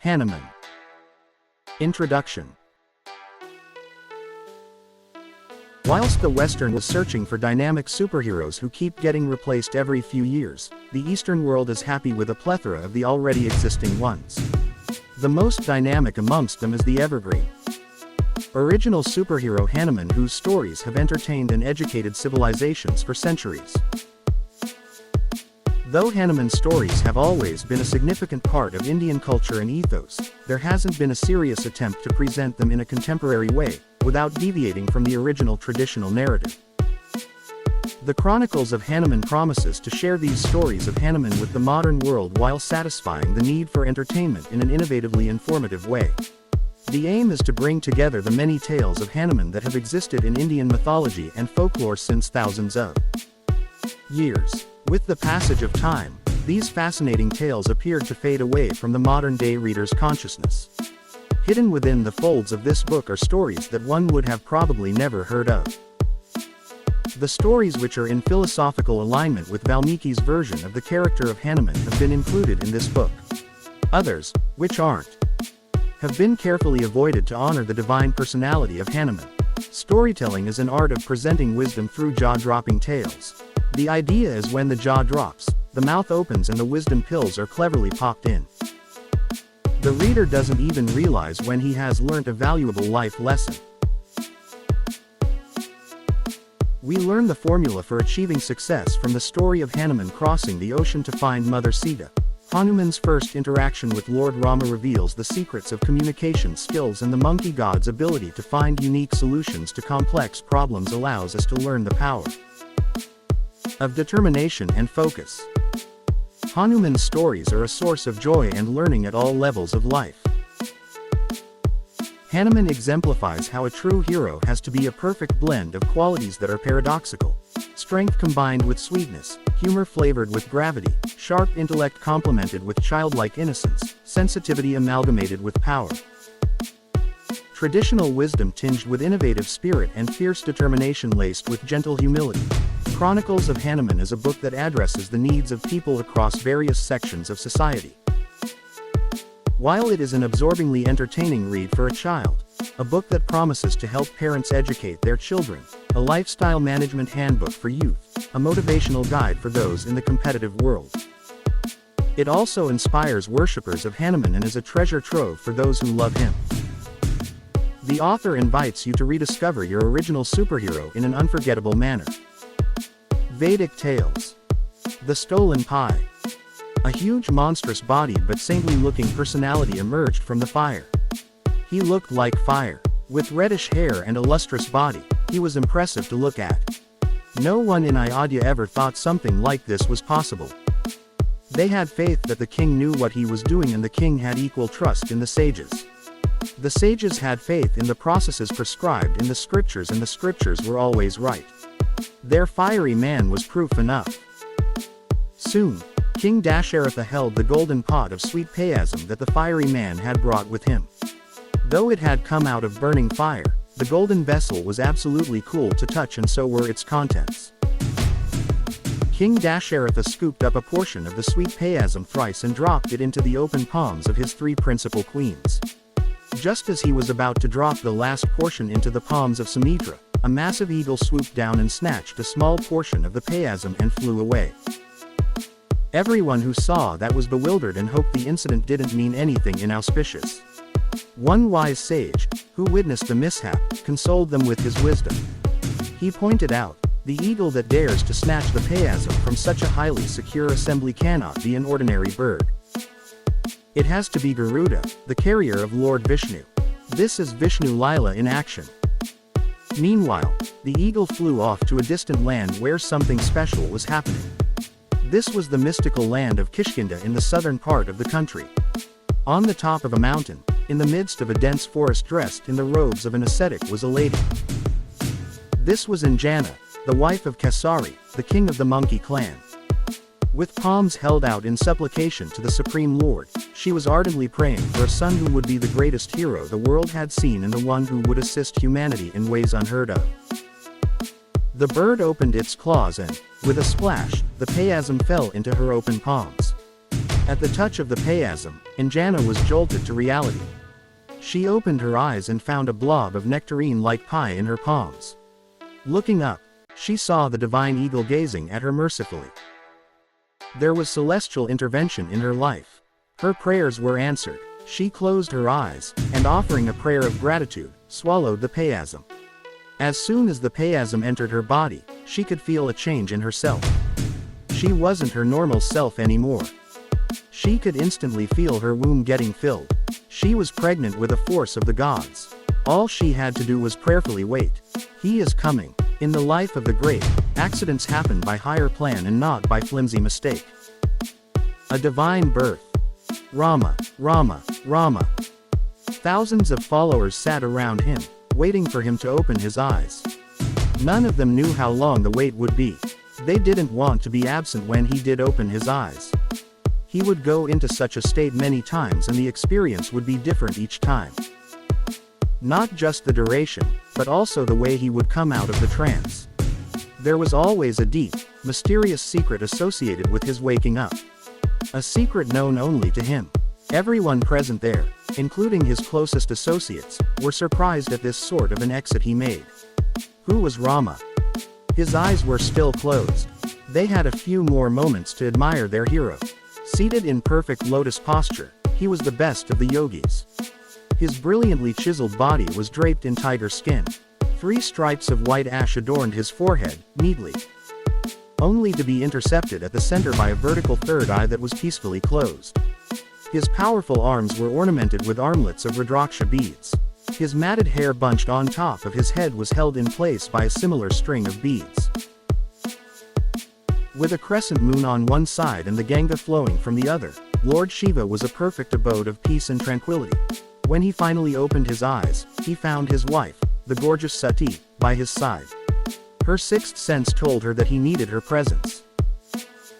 Hanuman. Introduction. Whilst the Western was searching for dynamic superheroes who keep getting replaced every few years, the Eastern world is happy with a plethora of the already existing ones. The most dynamic amongst them is the evergreen original superhero Hanuman, whose stories have entertained and educated civilizations for centuries. Though Hanuman's stories have always been a significant part of Indian culture and ethos, there hasn't been a serious attempt to present them in a contemporary way, without deviating from the original traditional narrative. The Chronicles of Hanuman promises to share these stories of Hanuman with the modern world while satisfying the need for entertainment in an innovatively informative way. The aim is to bring together the many tales of Hanuman that have existed in Indian mythology and folklore since thousands of years. With the passage of time, these fascinating tales appeared to fade away from the modern-day reader's consciousness. Hidden within the folds of this book are stories that one would have probably never heard of. The stories which are in philosophical alignment with Valmiki's version of the character of Hanuman have been included in this book. Others, which aren't, have been carefully avoided to honor the divine personality of Hanuman. Storytelling is an art of presenting wisdom through jaw-dropping tales. The idea is when the jaw drops, the mouth opens and the wisdom pills are cleverly popped in. The reader doesn't even realize when he has learnt a valuable life lesson. We learn the formula for achieving success from the story of Hanuman crossing the ocean to find Mother Sita. Hanuman's first interaction with Lord Rama reveals the secrets of communication skills, and the monkey god's ability to find unique solutions to complex problems allows us to learn the power of determination and focus. Hanuman's stories are a source of joy and learning at all levels of life. Hanuman exemplifies how a true hero has to be a perfect blend of qualities that are paradoxical: strength combined with sweetness, humor flavored with gravity, sharp intellect complemented with childlike innocence, sensitivity amalgamated with power, traditional wisdom tinged with innovative spirit, and fierce determination laced with gentle humility. Chronicles of Hanuman is a book that addresses the needs of people across various sections of society. While it is an absorbingly entertaining read for a child, a book that promises to help parents educate their children, a lifestyle management handbook for youth, a motivational guide for those in the competitive world. It also inspires worshippers of Hanuman and is a treasure trove for those who love him. The author invites you to rediscover your original superhero in an unforgettable manner. Vedic Tales. The Stolen Pie. A huge monstrous-bodied but saintly-looking personality emerged from the fire. He looked like fire. With reddish hair and a lustrous body, he was impressive to look at. No one in Ayodhya ever thought something like this was possible. They had faith that the king knew what he was doing, and the king had equal trust in the sages. The sages had faith in the processes prescribed in the scriptures, and the scriptures were always right. Their fiery man was proof enough. Soon, King Dasharatha held the golden pot of sweet payasam that the fiery man had brought with him. Though it had come out of burning fire, the golden vessel was absolutely cool to touch, and so were its contents. King Dasharatha scooped up a portion of the sweet payasam thrice and dropped it into the open palms of his three principal queens. Just as he was about to drop the last portion into the palms of Sumitra, a massive eagle swooped down and snatched a small portion of the payasam and flew away. Everyone who saw that was bewildered and hoped the incident didn't mean anything inauspicious. One wise sage, who witnessed the mishap, consoled them with his wisdom. He pointed out, the eagle that dares to snatch the payasam from such a highly secure assembly cannot be an ordinary bird. It has to be Garuda, the carrier of Lord Vishnu. This is Vishnu Lila in action. Meanwhile, the eagle flew off to a distant land where something special was happening. This was the mystical land of Kishkinda in the southern part of the country. On the top of a mountain, in the midst of a dense forest, dressed in the robes of an ascetic, was a lady. This was Anjana, the wife of Kesari, the king of the monkey clan. With palms held out in supplication to the Supreme Lord, she was ardently praying for a son who would be the greatest hero the world had seen, and the one who would assist humanity in ways unheard of. The bird opened its claws and, with a splash, the payasam fell into her open palms. At the touch of the payasm, Anjana was jolted to reality. She opened her eyes and found a blob of nectarine-like pie in her palms. Looking up, she saw the divine eagle gazing at her mercifully. There was celestial intervention in her life. Her prayers were answered. She closed her eyes, and offering a prayer of gratitude, swallowed the payasm. As soon as the payasm entered her body, she could feel a change in herself. She wasn't her normal self anymore. She could instantly feel her womb getting filled. She was pregnant with a force of the gods. All she had to do was prayerfully wait. He is coming. In the life of the great, accidents happen by higher plan and not by flimsy mistake. A divine birth. Rama, Rama, Rama. Thousands of followers sat around him, waiting for him to open his eyes. None of them knew how long the wait would be. They didn't want to be absent when he did open his eyes. He would go into such a state many times and the experience would be different each time. Not just the duration, but also the way he would come out of the trance. There was always a deep, mysterious secret associated with his waking up. A secret known only to him. Everyone present there, including his closest associates, were surprised at this sort of an exit he made. Who was Rama? His eyes were still closed. They had a few more moments to admire their hero. Seated in perfect lotus posture, he was the best of the yogis. His brilliantly chiseled body was draped in tiger skin. 3 stripes of white ash adorned his forehead, neatly, only to be intercepted at the center by a vertical third eye that was peacefully closed. His powerful arms were ornamented with armlets of Rudraksha beads. His matted hair bunched on top of his head was held in place by a similar string of beads. With a crescent moon on one side and the Ganga flowing from the other, Lord Shiva was a perfect abode of peace and tranquility. When he finally opened his eyes, he found his wife, the gorgeous Sati, by his side. Her 6th sense told her that he needed her presence.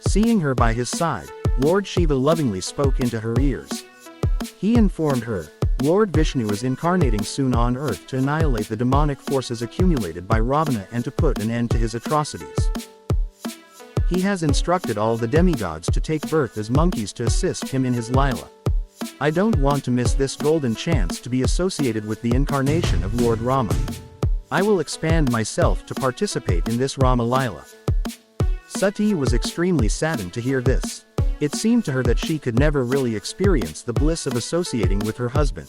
Seeing her by his side, Lord Shiva lovingly spoke into her ears. He informed her, Lord Vishnu is incarnating soon on earth to annihilate the demonic forces accumulated by Ravana and to put an end to his atrocities. He has instructed all the demigods to take birth as monkeys to assist him in his Lila. I don't want to miss this golden chance to be associated with the incarnation of Lord Rama. I will expand myself to participate in this Rama Lila. Sati was extremely saddened to hear this. It seemed to her that she could never really experience the bliss of associating with her husband.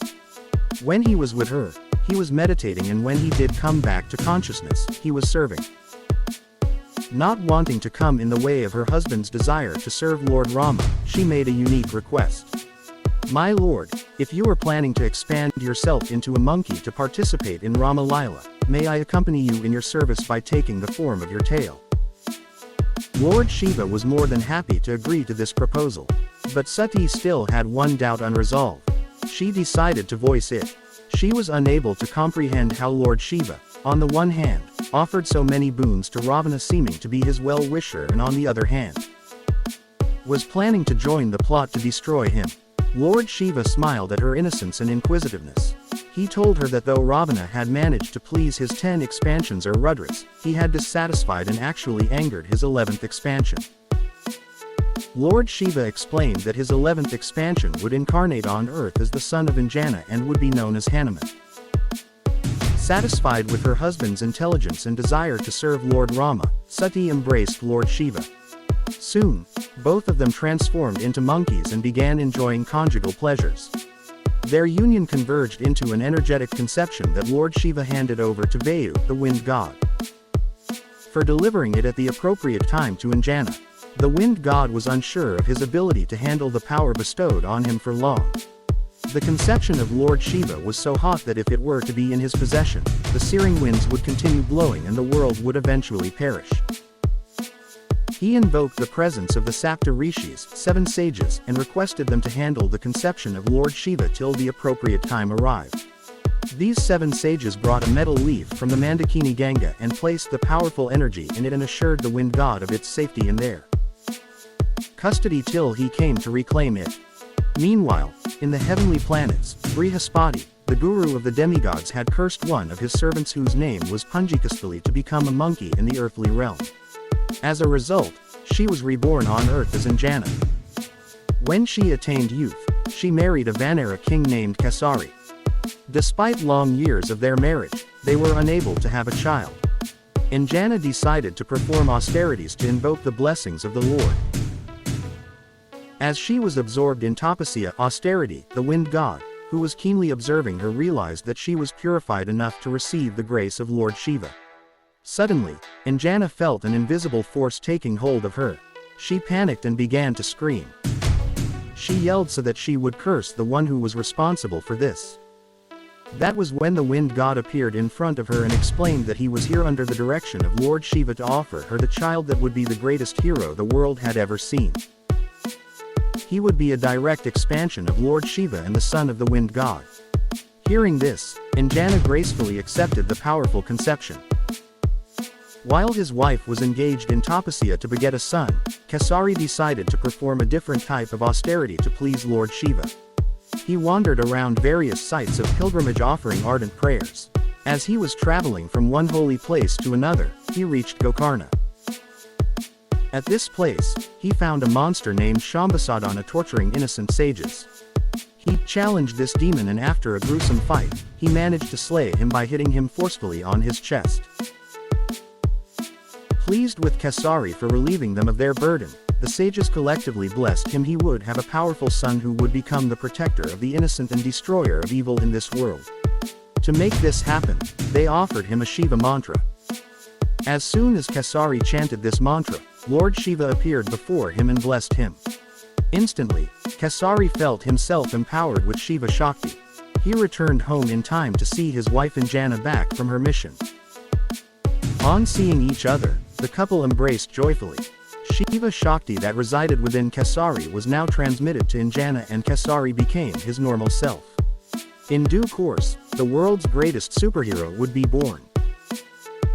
When he was with her, he was meditating, and when he did come back to consciousness, he was serving. Not wanting to come in the way of her husband's desire to serve Lord Rama, she made a unique request. My lord, if you are planning to expand yourself into a monkey to participate in Rama Lila, may I accompany you in your service by taking the form of your tail? Lord Shiva was more than happy to agree to this proposal. But Sati still had one doubt unresolved. She decided to voice it. She was unable to comprehend how Lord Shiva, on the one hand, offered so many boons to Ravana, seeming to be his well-wisher, and on the other hand, was planning to join the plot to destroy him. Lord Shiva smiled at her innocence and inquisitiveness. He told her that though Ravana had managed to please his 10 expansions or Rudras, he had dissatisfied and actually angered his 11th expansion. Lord Shiva explained that his 11th expansion would incarnate on earth as the son of Anjana and would be known as Hanuman. Satisfied with her husband's intelligence and desire to serve Lord Rama, Sati embraced Lord Shiva. Soon, both of them transformed into monkeys and began enjoying conjugal pleasures. Their union converged into an energetic conception that Lord Shiva handed over to Vayu, the wind god, for delivering it at the appropriate time to Anjana. The wind god was unsure of his ability to handle the power bestowed on him for long. The conception of Lord Shiva was so hot that if it were to be in his possession, the searing winds would continue blowing and the world would eventually perish. He invoked the presence of the Sapta Rishis, 7 sages, and requested them to handle the conception of Lord Shiva till the appropriate time arrived. These 7 sages brought a metal leaf from the Mandakini Ganga and placed the powerful energy in it and assured the wind god of its safety in their custody till he came to reclaim it. Meanwhile, in the heavenly planets, Brihaspati, the guru of the demigods, had cursed one of his servants whose name was Punjikasthali to become a monkey in the earthly realm. As a result, she was reborn on earth as Anjana. When she attained youth, she married a Vanera king named Kesari. Despite long years of their marriage, they were unable to have a child. Anjana decided to perform austerities to invoke the blessings of the Lord. As she was absorbed in tapasya, austerity, the wind god, who was keenly observing her, realized that she was purified enough to receive the grace of Lord Shiva. Suddenly, Anjana felt an invisible force taking hold of her. She panicked and began to scream. She yelled so that she would curse the one who was responsible for this. That was when the wind god appeared in front of her and explained that he was here under the direction of Lord Shiva to offer her the child that would be the greatest hero the world had ever seen. He would be a direct expansion of Lord Shiva and the son of the wind god. Hearing this, Anjana gracefully accepted the powerful conception. While his wife was engaged in tapasya to beget a son, Kesari decided to perform a different type of austerity to please Lord Shiva. He wandered around various sites of pilgrimage offering ardent prayers. As he was traveling from one holy place to another, he reached Gokarna. At this place, he found a monster named Shambhasadana torturing innocent sages. He challenged this demon, and after a gruesome fight, he managed to slay him by hitting him forcefully on his chest. Pleased with Kesari for relieving them of their burden, the sages collectively blessed him. He would have a powerful son who would become the protector of the innocent and destroyer of evil in this world. To make this happen, they offered him a Shiva mantra. As soon as Kesari chanted this mantra, Lord Shiva appeared before him and blessed him. Instantly, Kesari felt himself empowered with Shiva Shakti. He returned home in time to see his wife Anjana back from her mission. On seeing each other, the couple embraced joyfully. Shiva Shakti that resided within Kesari was now transmitted to Anjana, and Kesari became his normal self. In due course, the world's greatest superhero would be born.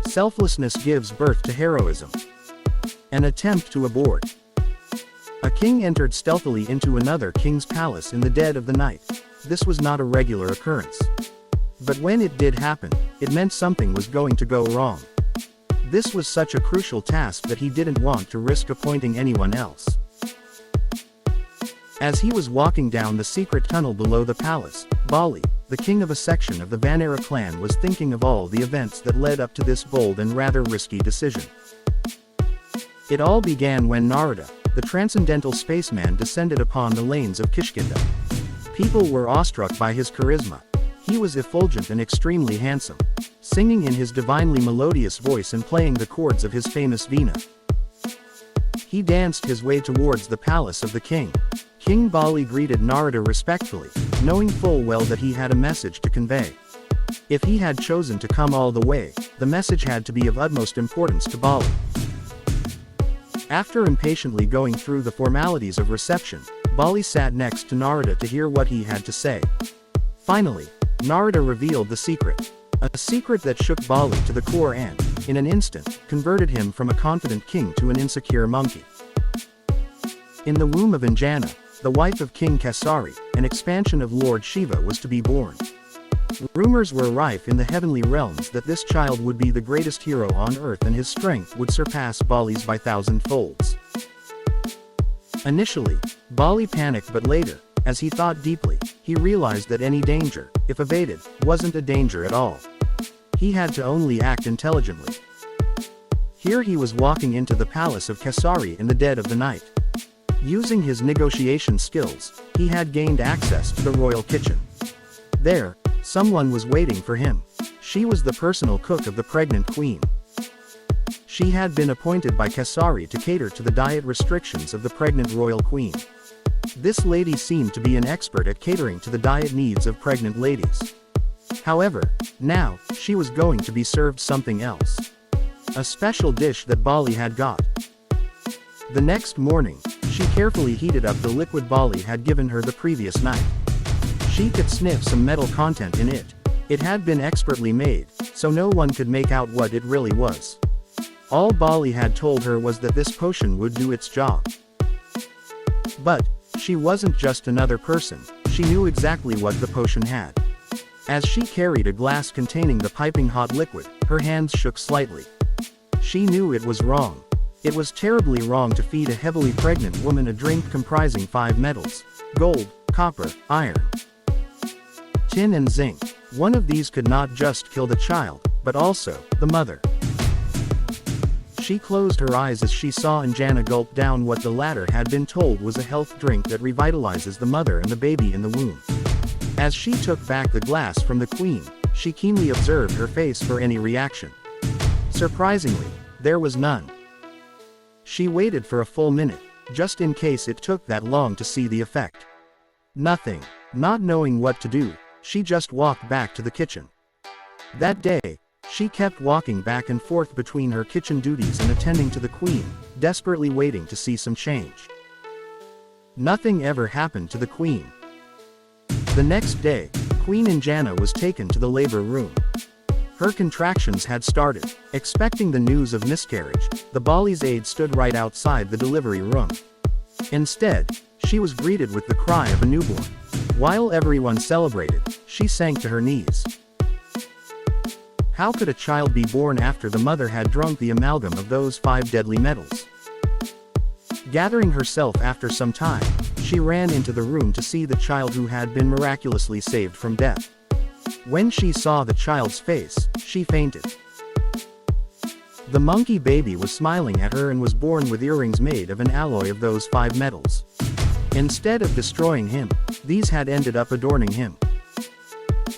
Selflessness gives birth to heroism. An attempt to abort. A king entered stealthily into another king's palace in the dead of the night. This was not a regular occurrence. But when it did happen, it meant something was going to go wrong. This was such a crucial task that he didn't want to risk appointing anyone else. As he was walking down the secret tunnel below the palace, Bali, the king of a section of the Vanera clan, was thinking of all the events that led up to this bold and rather risky decision. It all began when Narada, the transcendental spaceman, descended upon the lanes of Kishkinda. People were awestruck by his charisma. He was effulgent and extremely handsome, singing in his divinely melodious voice and playing the chords of his famous Veena. He danced his way towards the palace of the king. King Bali greeted Narada respectfully, knowing full well that he had a message to convey. If he had chosen to come all the way, the message had to be of utmost importance to Bali. After impatiently going through the formalities of reception, Bali sat next to Narada to hear what he had to say. Finally, Narada revealed the secret. A secret that shook Bali to the core and, in an instant, converted him from a confident king to an insecure monkey. In the womb of Anjana, the wife of King Kesari, an expansion of Lord Shiva was to be born. Rumors were rife in the heavenly realms that this child would be the greatest hero on earth, and his strength would surpass Bali's by 1,000 folds. Initially, Bali panicked, but later, as he thought deeply, he realized that any danger, if evaded, wasn't a danger at all. He had to only act intelligently. Here he was walking into the palace of Kesari in the dead of the night. Using his negotiation skills, he had gained access to the royal kitchen. There, someone was waiting for him. She was the personal cook of the pregnant queen. She had been appointed by Kesari to cater to the diet restrictions of the pregnant royal queen. This lady seemed to be an expert at catering to the diet needs of pregnant ladies. However, now, she was going to be served something else. A special dish that Bali had got. The next morning, she carefully heated up the liquid Bali had given her the previous night. She could sniff some metal content in it. It had been expertly made, so no one could make out what it really was. All Bali had told her was that this potion would do its job. But she wasn't just another person, she knew exactly what the potion had. As she carried a glass containing the piping hot liquid, her hands shook slightly. She knew it was wrong. It was terribly wrong to feed a heavily pregnant woman a drink comprising 5 metals: gold, copper, iron, tin and zinc. One of these could not just kill the child, but also the mother. She closed her eyes as she saw Anjana gulp down what the latter had been told was a health drink that revitalizes the mother and the baby in the womb. As she took back the glass from the queen, she keenly observed her face for any reaction. Surprisingly, there was none. She waited for a full minute, just in case it took that long to see the effect. Nothing. Not knowing what to do, she just walked back to the kitchen. That day, she kept walking back and forth between her kitchen duties and attending to the queen, desperately waiting to see some change. Nothing ever happened to the queen. The next day, Queen Anjana was taken to the labor room. Her contractions had started. Expecting the news of miscarriage, the Bali's aide stood right outside the delivery room. Instead, she was greeted with the cry of a newborn. While everyone celebrated, she sank to her knees. How could a child be born after the mother had drunk the amalgam of those 5 deadly metals? Gathering herself after some time, she ran into the room to see the child who had been miraculously saved from death. When she saw the child's face, she fainted. The monkey baby was smiling at her and was born with earrings made of an alloy of those 5 metals. Instead of destroying him, these had ended up adorning him.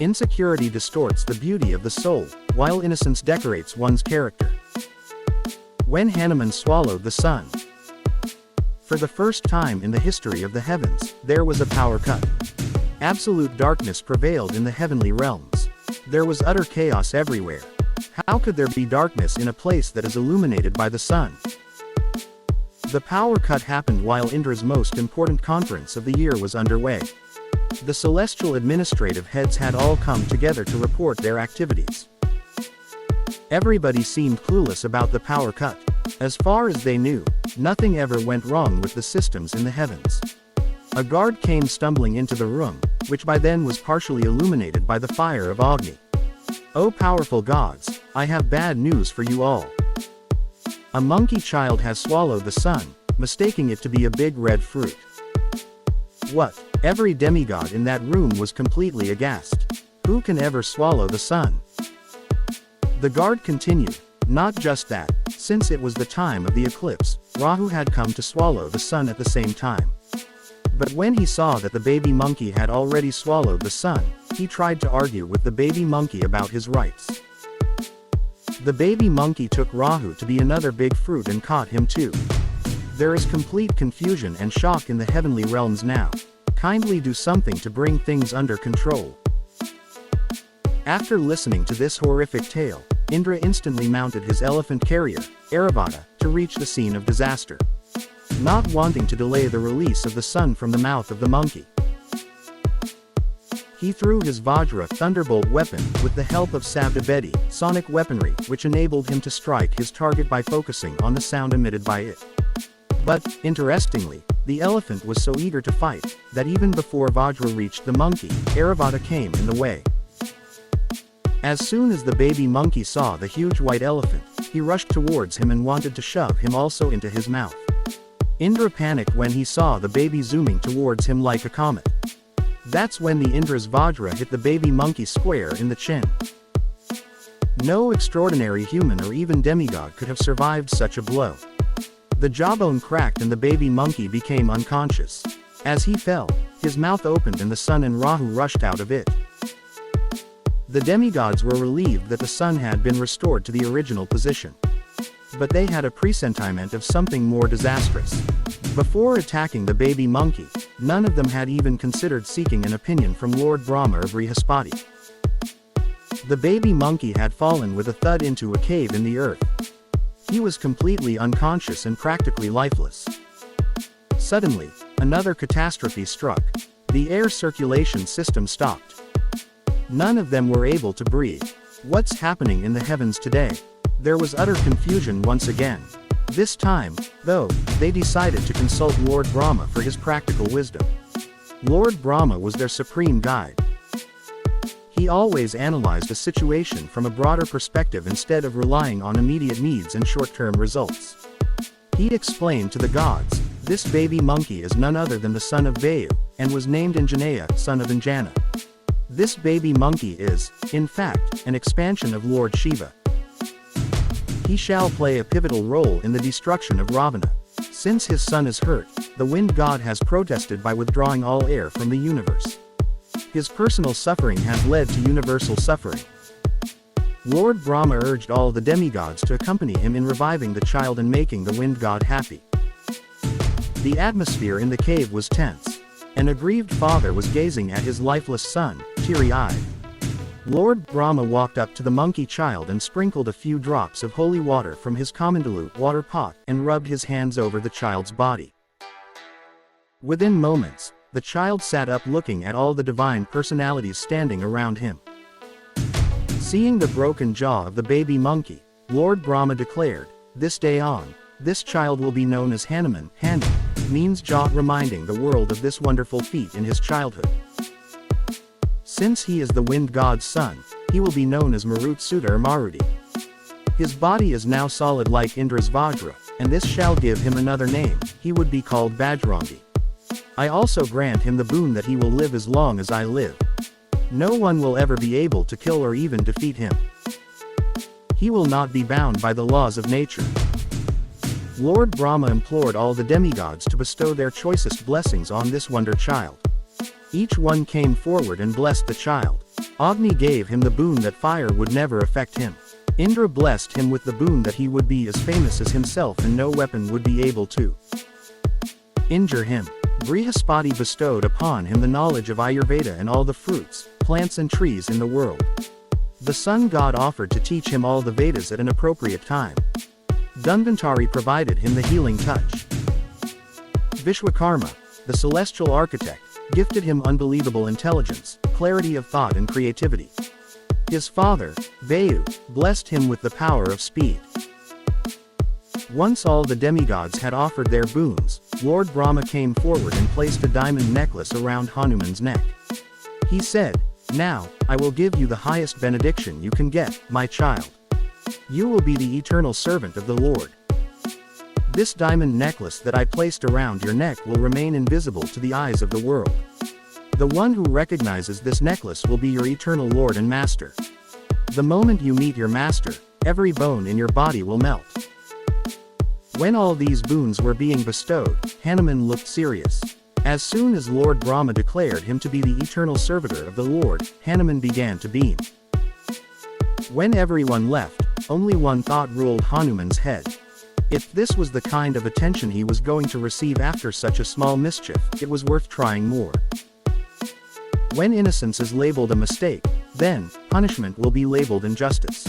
Insecurity distorts the beauty of the soul, while innocence decorates one's character. When Hanuman swallowed the sun. For the first time in the history of the heavens, there was a power cut. Absolute darkness prevailed in the heavenly realms. There was utter chaos everywhere. How could there be darkness in a place that is illuminated by the sun? The power cut happened while Indra's most important conference of the year was underway. The celestial administrative heads had all come together to report their activities. Everybody seemed clueless about the power cut. As far as they knew, nothing ever went wrong with the systems in the heavens. A guard came stumbling into the room, which by then was partially illuminated by the fire of Agni. "O powerful gods, I have bad news for you all. A monkey child has swallowed the sun, mistaking it to be a big red fruit." What? Every demigod in that room was completely aghast. Who can ever swallow the sun? The guard continued, "Not just that, since it was the time of the eclipse, Rahu had come to swallow the sun at the same time. But when he saw that the baby monkey had already swallowed the sun, he tried to argue with the baby monkey about his rights. The baby monkey took Rahu to be another big fruit and caught him too. There is complete confusion and shock in the heavenly realms now. Kindly do something to bring things under control." After listening to this horrific tale, Indra instantly mounted his elephant carrier, Airavata, to reach the scene of disaster. Not wanting to delay the release of the sun from the mouth of the monkey, he threw his Vajra thunderbolt weapon with the help of Savdabedi, sonic weaponry, which enabled him to strike his target by focusing on the sound emitted by it. But, interestingly, the elephant was so eager to fight, that even before Vajra reached the monkey, Airavata came in the way. As soon as the baby monkey saw the huge white elephant, he rushed towards him and wanted to shove him also into his mouth. Indra panicked when he saw the baby zooming towards him like a comet. That's when the Indra's Vajra hit the baby monkey square in the chin. No extraordinary human or even demigod could have survived such a blow. The jawbone cracked and the baby monkey became unconscious. As he fell, his mouth opened and the sun and Rahu rushed out of it. The demigods were relieved that the sun had been restored to the original position. But they had a presentiment of something more disastrous. Before attacking the baby monkey, none of them had even considered seeking an opinion from Lord Brahma or Brihaspati. The baby monkey had fallen with a thud into a cave in the earth. He was completely unconscious and practically lifeless. Suddenly, another catastrophe struck. The air circulation system stopped. None of them were able to breathe. What's happening in the heavens today? There was utter confusion once again. This time, though, they decided to consult Lord Brahma for his practical wisdom. Lord Brahma was their supreme guide. He always analyzed a situation from a broader perspective instead of relying on immediate needs and short-term results. He explained to the gods, "This baby monkey is none other than the son of Vayu, and was named Anjaneya, son of Anjana. This baby monkey is, in fact, an expansion of Lord Shiva. He shall play a pivotal role in the destruction of Ravana. Since his son is hurt, the wind god has protested by withdrawing all air from the universe. His personal suffering has led to universal suffering." Lord Brahma urged all the demigods to accompany him in reviving the child and making the wind god happy. The atmosphere in the cave was tense. An aggrieved father was gazing at his lifeless son, teary-eyed. Lord Brahma walked up to the monkey child and sprinkled a few drops of holy water from his Kamandalu water pot and rubbed his hands over the child's body. Within moments, the child sat up looking at all the divine personalities standing around him. Seeing the broken jaw of the baby monkey, Lord Brahma declared, "This day on, this child will be known as Hanuman." Hanu means jaw, reminding the world of this wonderful feat in his childhood. Since he is the wind god's son, he will be known as Marutsuta or Maruti. His body is now solid like Indra's Vajra, and this shall give him another name. He would be called Bajrangi. I also grant him the boon that he will live as long as I live. No one will ever be able to kill or even defeat him. He will not be bound by the laws of nature. Lord Brahma implored all the demigods to bestow their choicest blessings on this wonder child. Each one came forward and blessed the child. Agni gave him the boon that fire would never affect him. Indra blessed him with the boon that he would be as famous as himself and no weapon would be able to injure him. Brihaspati bestowed upon him the knowledge of Ayurveda and all the fruits, plants and trees in the world. The sun god offered to teach him all the Vedas at an appropriate time. Dhanvantari provided him the healing touch. Vishwakarma, the celestial architect, gifted him unbelievable intelligence, clarity of thought and creativity. His father, Vayu, blessed him with the power of speed. Once all the demigods had offered their boons, Lord Brahma came forward and placed a diamond necklace around Hanuman's neck. He said, "Now, I will give you the highest benediction you can get, my child. You will be the eternal servant of the Lord. This diamond necklace that I placed around your neck will remain invisible to the eyes of the world. The one who recognizes this necklace will be your eternal Lord and Master. The moment you meet your Master, every bone in your body will melt." When all these boons were being bestowed, Hanuman looked serious. As soon as Lord Brahma declared him to be the eternal servitor of the Lord, Hanuman began to beam. When everyone left, only one thought ruled Hanuman's head. If this was the kind of attention he was going to receive after such a small mischief, it was worth trying more. When innocence is labeled a mistake, then, punishment will be labeled injustice.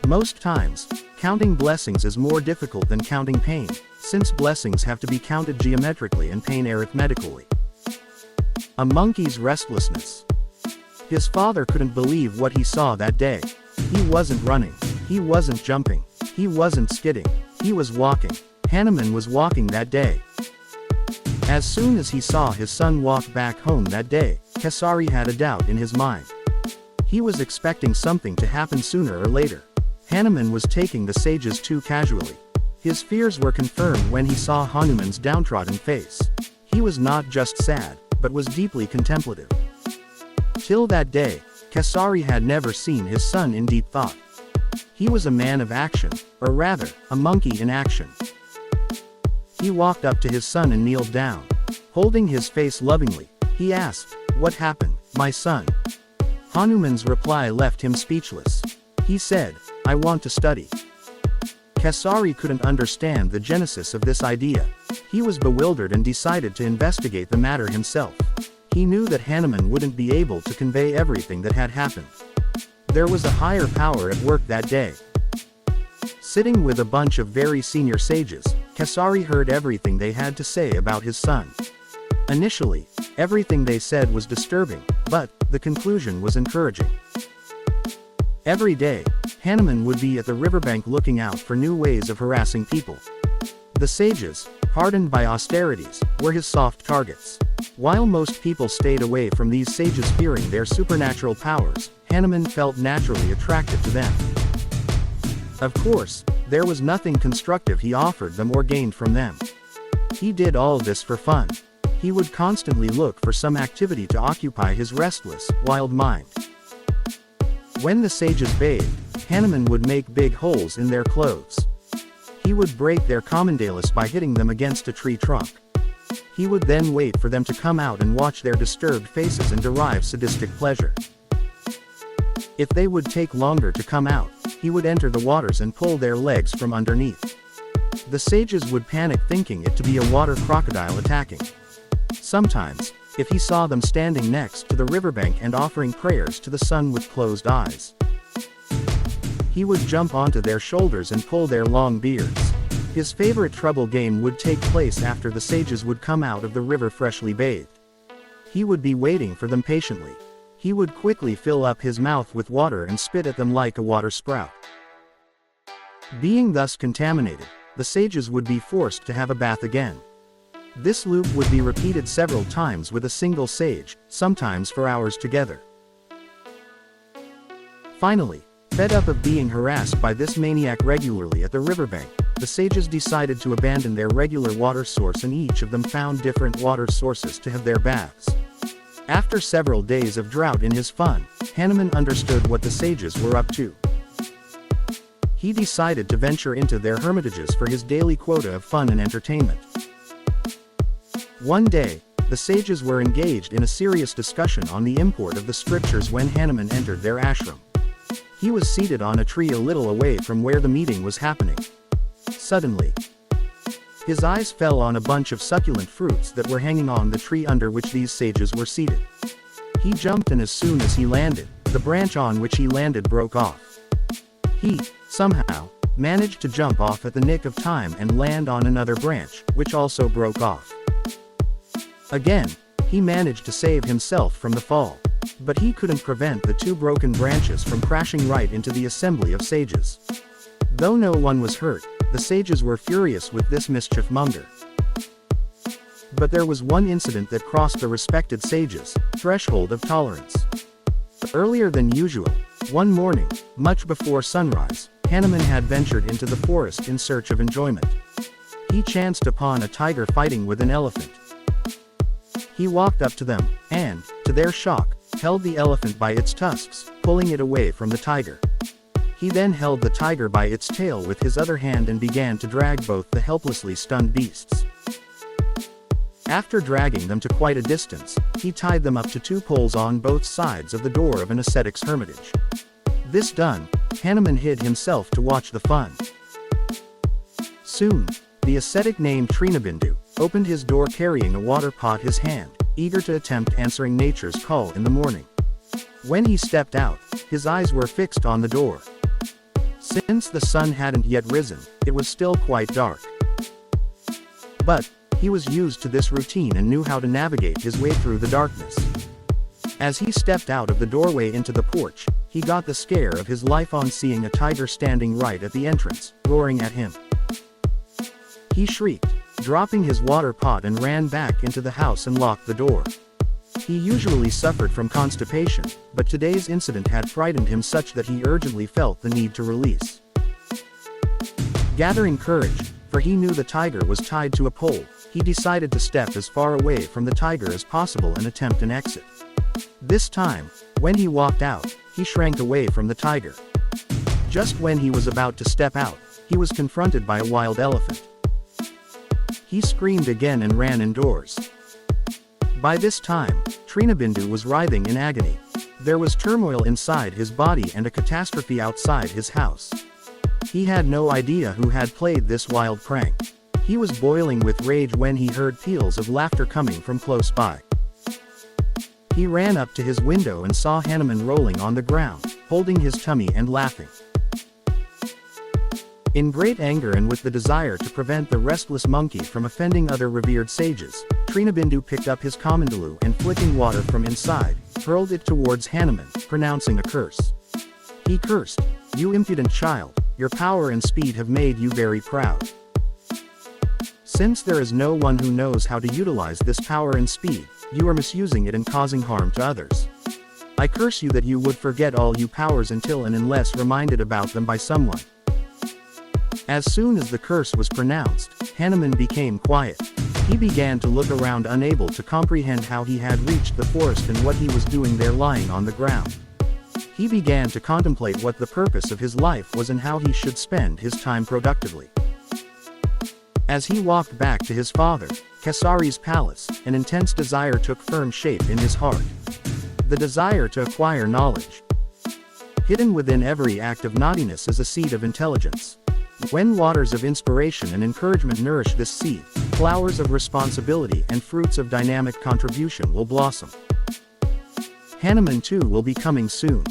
Most times, counting blessings is more difficult than counting pain, since blessings have to be counted geometrically and pain arithmetically. A monkey's restlessness. His father couldn't believe what he saw that day. He wasn't running. He wasn't jumping. He wasn't skidding. He was walking. Hanuman was walking that day. As soon as he saw his son walk back home that day, Kesari had a doubt in his mind. He was expecting something to happen sooner or later. Hanuman was taking the sages too casually. His fears were confirmed when he saw Hanuman's downtrodden face. He was not just sad, but was deeply contemplative. Till that day, Kesari had never seen his son in deep thought. He was a man of action, or rather, a monkey in action. He walked up to his son and kneeled down. Holding his face lovingly, he asked, "What happened, my son?" Hanuman's reply left him speechless. He said, "I want to study." Kesari couldn't understand the genesis of this idea. He was bewildered and decided to investigate the matter himself. He knew that Hanuman wouldn't be able to convey everything that had happened. There was a higher power at work that day. Sitting with a bunch of very senior sages, Kesari heard everything they had to say about his son. Initially, everything they said was disturbing, but the conclusion was encouraging. Every day, Hanuman would be at the riverbank looking out for new ways of harassing people. The sages, hardened by austerities, were his soft targets. While most people stayed away from these sages fearing their supernatural powers, Hanuman felt naturally attracted to them. Of course, there was nothing constructive he offered them or gained from them. He did all this for fun. He would constantly look for some activity to occupy his restless, wild mind. When the sages bathed, Hanuman would make big holes in their clothes. He would break their commandalis by hitting them against a tree trunk. He would then wait for them to come out and watch their disturbed faces and derive sadistic pleasure. If they would take longer to come out, he would enter the waters and pull their legs from underneath. The sages would panic thinking it to be a water crocodile attacking. Sometimes, if he saw them standing next to the riverbank and offering prayers to the sun with closed eyes, he would jump onto their shoulders and pull their long beards. His favorite trouble game would take place after the sages would come out of the river freshly bathed. He would be waiting for them patiently. He would quickly fill up his mouth with water and spit at them like a water sprout. Being thus contaminated, the sages would be forced to have a bath again. This loop would be repeated several times with a single sage, sometimes for hours together. Finally, fed up of being harassed by this maniac regularly at the riverbank, the sages decided to abandon their regular water source, and each of them found different water sources to have their baths. After several days of drought in his fun, Hanuman understood what the sages were up to. He decided to venture into their hermitages for his daily quota of fun and entertainment. One day, the sages were engaged in a serious discussion on the import of the scriptures when Hanuman entered their ashram. He was seated on a tree a little away from where the meeting was happening. Suddenly, his eyes fell on a bunch of succulent fruits that were hanging on the tree under which these sages were seated. He jumped, and as soon as he landed, the branch on which he landed broke off. He, somehow, managed to jump off at the nick of time and land on another branch, which also broke off. Again, he managed to save himself from the fall. But he couldn't prevent the two broken branches from crashing right into the assembly of sages. Though no one was hurt, the sages were furious with this mischief monger. But there was one incident that crossed the respected sages' threshold of tolerance. Earlier than usual, one morning, much before sunrise, Hanuman had ventured into the forest in search of enjoyment. He chanced upon a tiger fighting with an elephant. He walked up to them, and, to their shock, held the elephant by its tusks, pulling it away from the tiger. He then held the tiger by its tail with his other hand and began to drag both the helplessly stunned beasts. After dragging them to quite a distance, he tied them up to two poles on both sides of the door of an ascetic's hermitage. This done, Hanuman hid himself to watch the fun. Soon, the ascetic named Trinabindu opened his door carrying a water pot in his hand, eager to attempt answering nature's call in the morning. When he stepped out, his eyes were fixed on the door. Since the sun hadn't yet risen, it was still quite dark. But he was used to this routine and knew how to navigate his way through the darkness. As he stepped out of the doorway into the porch, he got the scare of his life on seeing a tiger standing right at the entrance, roaring at him. He shrieked, dropping his water pot, and ran back into the house and locked the door. He usually suffered from constipation, but today's incident had frightened him such that he urgently felt the need to release. Gathering courage, for he knew the tiger was tied to a pole, he decided to step as far away from the tiger as possible and attempt an exit. This time, when he walked out, he shrank away from the tiger. Just when he was about to step out, he was confronted by a wild elephant. He screamed again and ran indoors. By this time, Trinabindu was writhing in agony. There was turmoil inside his body and a catastrophe outside his house. He had no idea who had played this wild prank. He was boiling with rage when he heard peals of laughter coming from close by. He ran up to his window and saw Hanuman rolling on the ground, holding his tummy and laughing. In great anger and with the desire to prevent the restless monkey from offending other revered sages, Trinabindu picked up his kamandalu and, flicking water from inside, hurled it towards Hanuman, pronouncing a curse. He cursed, "You impudent child, your power and speed have made you very proud. Since there is no one who knows how to utilize this power and speed, you are misusing it and causing harm to others. I curse you that you would forget all you powers until and unless reminded about them by someone. As soon as the curse was pronounced, Hanuman became quiet. He began to look around, unable to comprehend how he had reached the forest and what he was doing there lying on the ground. He began to contemplate what the purpose of his life was and how he should spend his time productively. As he walked back to his father, Kesari's palace, an intense desire took firm shape in his heart. The desire to acquire knowledge. Hidden within every act of naughtiness is a seed of intelligence. When waters of inspiration and encouragement nourish this seed, flowers of responsibility and fruits of dynamic contribution will blossom. Hanuman too will be coming soon.